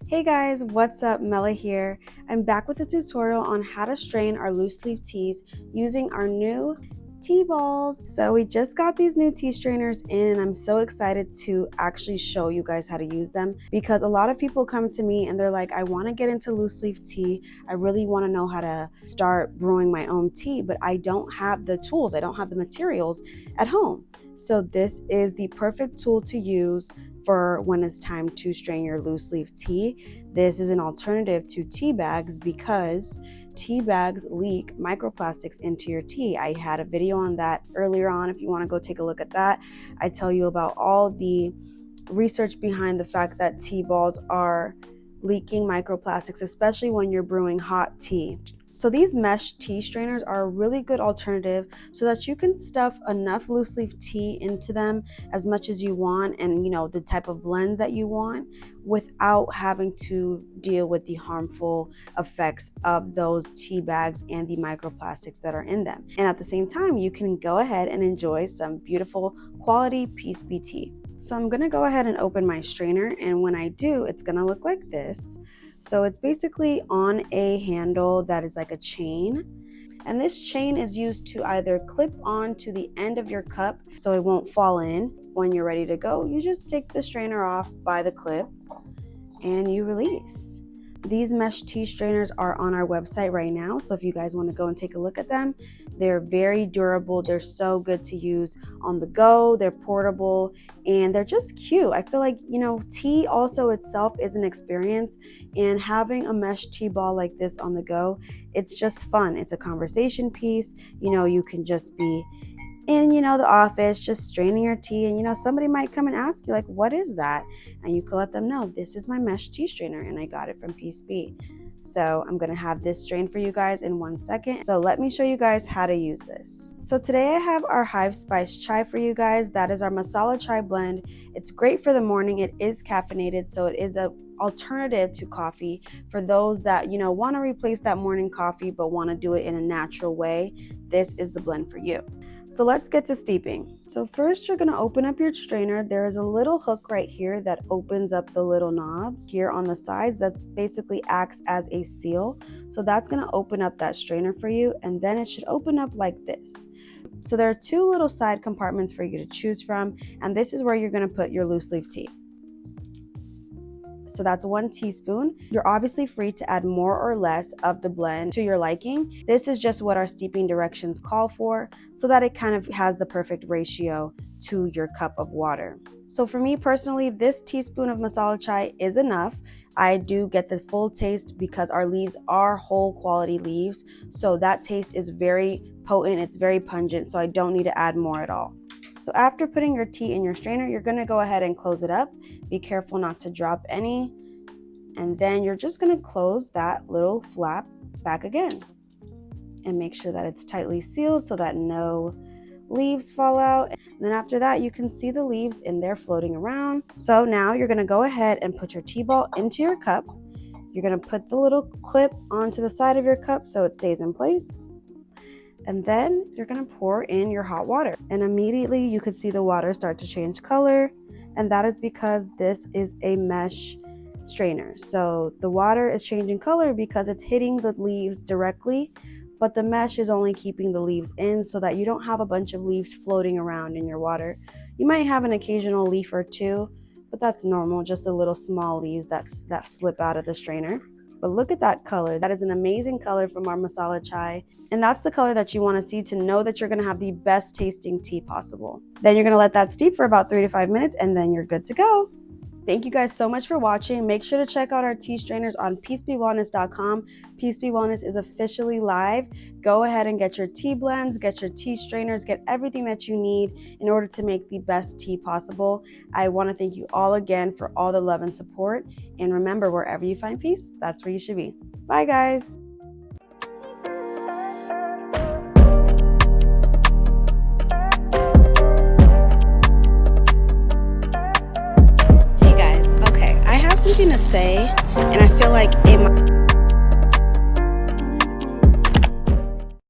Hey guys, what's up? Mela here. I'm back with a tutorial on how to strain our loose leaf teas using our new tea balls. So we just got these new tea strainers in and I'm so excited to actually show you guys how to use them because a lot of people come to me and they're like, I want to get into loose leaf tea. I really want to know how to start brewing my own tea, but I don't have the tools. I don't have the materials at home. So this is the perfect tool to use for when it's time to strain your loose leaf tea. This is an alternative to tea bags because tea bags leak microplastics into your tea. I had a video on that earlier on. If you want to go take a look at that, I tell you about all the research behind the fact that tea balls are leaking microplastics, especially when you're brewing hot tea. So these mesh tea strainers are a really good alternative so that you can stuff enough loose leaf tea into them as much as you want and the type of blend that you want without having to deal with the harmful effects of those tea bags and the microplastics that are in them. And at the same time, you can go ahead and enjoy some beautiful quality PeaceBee tea. So I'm going to go ahead and open my strainer, and when I do, it's going to look like this. So it's basically on a handle that is like a chain, and this chain is used to either clip on to the end of your cup so it won't fall in. When you're ready to go, you just take the strainer off by the clip and you release. These mesh tea strainers are on our website right now, so if you guys want to go and take a look at them, they're very durable. They're so good to use on the go. They're portable and they're just cute. I feel like, tea also itself is an experience, and having a mesh tea ball like this on the go, it's just fun. It's a conversation piece. You can just be in the office just straining your tea, and somebody might come and ask you like, what is that? And you can let them know, this is my mesh tea strainer and I got it from PeaceBee. So I'm going to have this strain for you guys in 1 second. So let me show you guys how to use this. So today I have our Hive Spice Chai for you guys. That is our masala chai blend. It's great for the morning. It is caffeinated, so it is a alternative to coffee for those that want to replace that morning coffee but want to do it in a natural way. This is the blend for you. So let's get to steeping. So first you're going to open up your strainer. There is a little hook right here that opens up the little knobs here on the sides. That's basically acts as a seal. So that's going to open up that strainer for you, and then it should open up like this. So there are two little side compartments for you to choose from, and this is where you're going to put your loose leaf tea. So that's 1 teaspoon. You're obviously free to add more or less of the blend to your liking. This is just what our steeping directions call for, so that it kind of has the perfect ratio to your cup of water. So for me personally, this teaspoon of masala chai is enough. I do get the full taste because our leaves are whole quality leaves. So that taste is very potent, it's very pungent, so I don't need to add more at all. So after putting your tea in your strainer, you're going to go ahead and close it up. Be careful not to drop any. And then you're just going to close that little flap back again. And make sure that it's tightly sealed so that no leaves fall out. And then after that, you can see the leaves in there floating around. So now you're going to go ahead and put your tea ball into your cup. You're going to put the little clip onto the side of your cup so it stays in place. And then you're going to pour in your hot water, and immediately you could see the water start to change color, and that is because this is a mesh strainer. So the water is changing color because it's hitting the leaves directly, but the mesh is only keeping the leaves in so that you don't have a bunch of leaves floating around in your water. You might have an occasional leaf or two, but that's normal, just the little small leaves that slip out of the strainer. But look at that color. That is an amazing color from our masala chai. And that's the color that you want to see to know that you're going to have the best tasting tea possible. Then you're going to let that steep for about 3 to 5 minutes, and then you're good to go. Thank you guys so much for watching. Make sure to check out our tea strainers on PeaceBeeWellness.com. PeaceBee Wellness is officially live. Go ahead and get your tea blends, get your tea strainers, get everything that you need in order to make the best tea possible. I want to thank you all again for all the love and support. And remember, wherever you find peace, that's where you should be. Bye, guys. Something to say, and I feel like it